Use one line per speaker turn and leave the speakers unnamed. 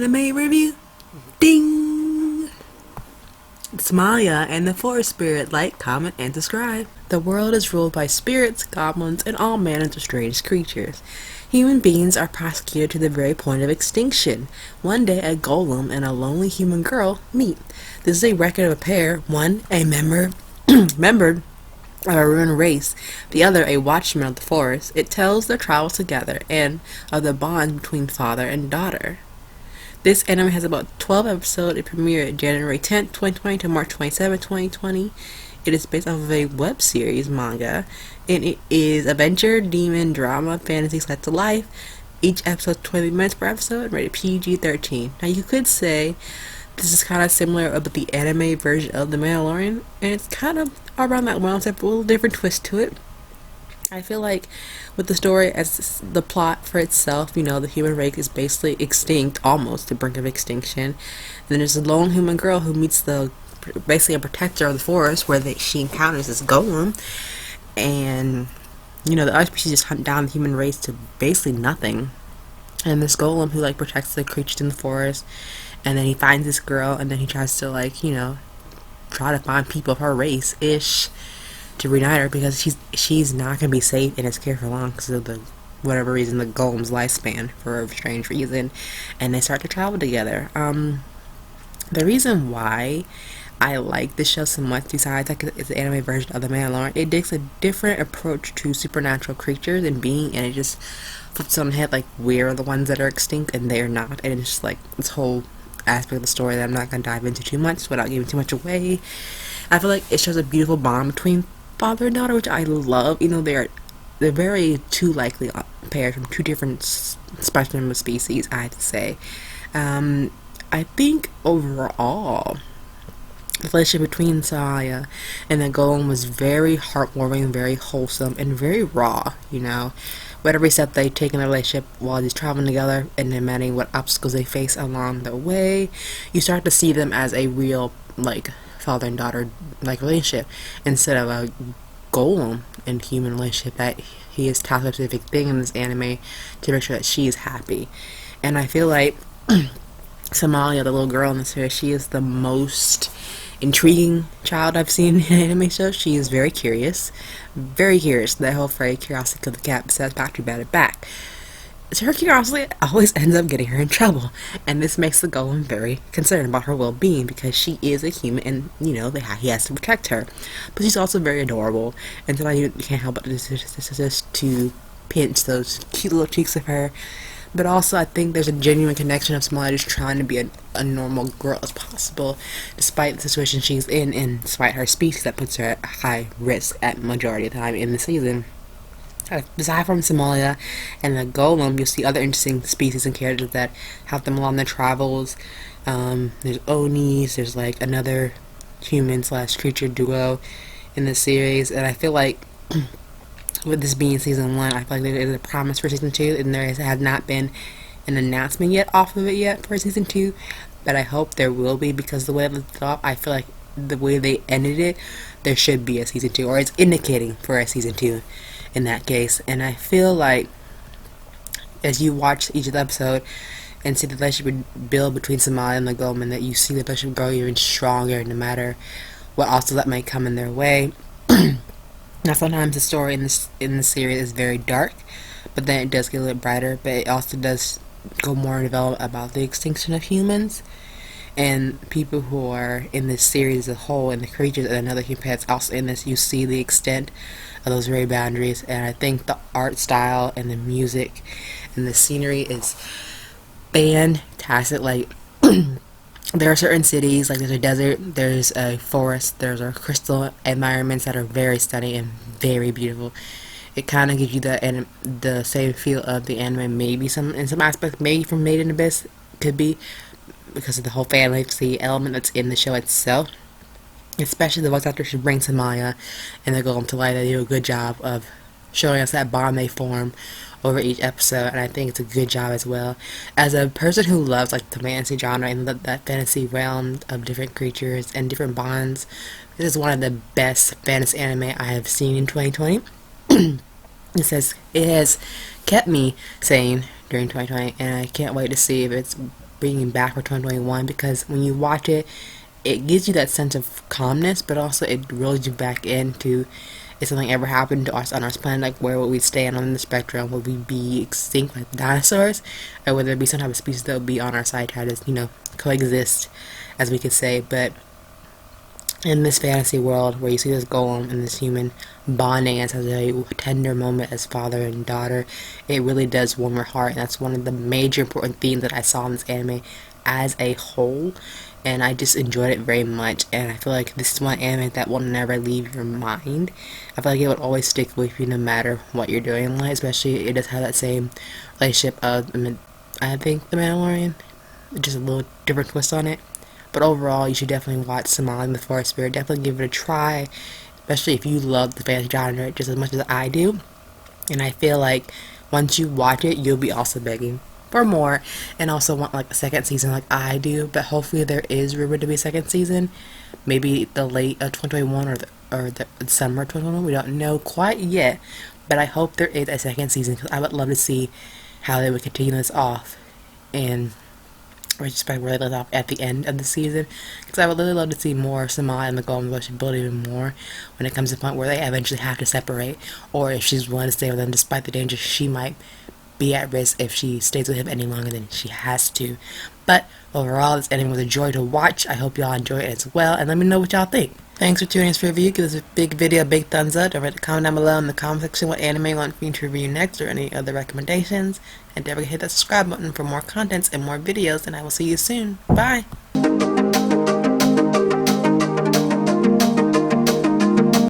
Anime review. Ding! Somalia and the forest spirit. Like, comment, and subscribe. The world is ruled by spirits, goblins, and all manners of strange creatures. Human beings are prosecuted to the very point of extinction. One day, a golem and a lonely human girl meet. This is a record of a pair. One, a member of a ruined race, the other a watchman of the forest. It tells their travels together and of the bond between father and daughter. This anime has about 12 episodes. It premiered January 10th, 2020 to March 27th, 2020. It is based off of a web series manga, and it is adventure, demon, drama, fantasy, slice to life. Each episode 20 minutes per episode, rated PG-13. Now you could say this is kind of similar with the anime version of The Mandalorian, and it's kind of around that one, except with a little different twist to it. I feel like with the story as the plot for itself, the human race is basically extinct, almost to the brink of extinction. Then there's a lone human girl who meets basically a protector of the forest, where she encounters this golem, and the other species just hunt down the human race to basically nothing. And this golem who protects the creatures in the forest, and then he finds this girl, and then he tries to try to find people of her race ish to reunite her, because she's not gonna be safe in his care for long because of whatever reason, the golem's lifespan, for a strange reason. And they start to travel together. The reason why I like this show so much, besides it's the anime version of The Mandalorian, it takes a different approach to supernatural creatures and being, and it just flips on the head, we're the ones that are extinct and they're not. And it's just this whole aspect of the story that I'm not gonna dive into too much without giving too much away. I feel like it shows a beautiful bond between father and daughter, which I love. They're very two likely pairs from two different spectrum of species, I have to say. I think overall the relationship between Saya and the golem was very heartwarming, very wholesome, and very raw. With every step they take in the relationship while they're traveling together, and no matter what obstacles they face along the way, you start to see them as a real father and daughter relationship, instead of a golem and human relationship that he is tasked with a specific thing in this anime to make sure that she is happy. And I feel like Somalia, the little girl in this series, she is the most intriguing child I've seen in an anime show. She is very curious. Very curious. That whole phrase, curiosity killed the cat, says back to bad at back. So her curiosity always ends up getting her in trouble, and this makes the golem very concerned about her well-being, because she is a human, and he has to protect her. But she's also very adorable, and sometimes you can't help but just to pinch those cute little cheeks of her. But also, I think there's a genuine connection of Somali just trying to be a normal girl as possible, despite the situation she's in, and despite her species that puts her at high risk at majority of the time in the season. Aside from Somalia and the golem, you'll see other interesting species and characters that help them along their travels. There's Onis, there's another human/creature duo in the series, and I feel like with this being season 1, I feel like there is a promise for season 2, and there has not been an announcement yet off of it yet for season 2, but I hope there will be, because the way it left off, I feel like the way they ended it, there should be a season 2, or it's indicating for a season 2 in that case. And I feel like as you watch each of the episode and see the relationship build between Somali and the golem, that you see the relationship grow even stronger no matter what obstacles that might come in their way. Now, sometimes the story in the series is very dark, but then it does get a little brighter. But it also does go more in development about the extinction of humans and people who are in this series as a whole, and the creatures and other human pets also in this. You see the extent of those very boundaries, and I think the art style and the music and the scenery is fantastic. There are certain cities, there's a desert, there's a forest, there's a crystal environments that are very stunning and very beautiful. It kind of gives you the same feel of the anime, maybe in some aspects, maybe from Made in Abyss, could be, because of the whole fantasy element that's in the show itself. Especially the voice actors who bring Somalia and the golem to life. They do a good job of showing us that bond they form over each episode, and I think it's a good job as well. As a person who loves the fantasy genre and that fantasy realm of different creatures and different bonds, this is one of the best fantasy anime I have seen in 2020. It has kept me sane during 2020, and I can't wait to see if it's bringing back for 2021, because when you watch it, it gives you that sense of calmness, but also it reels you back into, if something ever happened to us on our planet, like where would we stand on the spectrum? Would we be extinct like dinosaurs, or would there be some type of species that would be on our side, try to coexist, as we could say? But in this fantasy world where you see this golem and this human bonding as a tender moment as father and daughter, it really does warm your heart, and that's one of the major important themes that I saw in this anime as a whole, and I just enjoyed it very much. And I feel like this is one anime that will never leave your mind. I feel like it will always stick with you no matter what you're doing in life, especially it does have that same relationship of, I think, The Mandalorian, just a little different twist on it. But overall, you should definitely watch Somali and the Forest Spirit. Definitely give it a try, especially if you love the fantasy genre just as much as I do. And I feel like once you watch it, you'll be also begging for more, and also want like a second season like I do. But hopefully there is rumored to be a second season, maybe the late of 2021 or the summer of 2021. We don't know quite yet, but I hope there is a second season, because I would love to see how they would continue this off, and respect where they left off at the end of the season, because I would really love to see more Somali and the Golden Bush build even more when it comes to the point where they eventually have to separate, or if she's willing to stay with them despite the danger she might be at risk if she stays with him any longer than she has to. But overall, this anime was a joy to watch. I hope y'all enjoy it as well, and let me know what y'all think. Thanks for tuning in for review. Give this a big video a big thumbs up. Don't forget to comment down below in the comment section what anime you want me to review next, or any other recommendations. And don't forget to hit that subscribe button for more contents and more videos, and I will see you soon. Bye!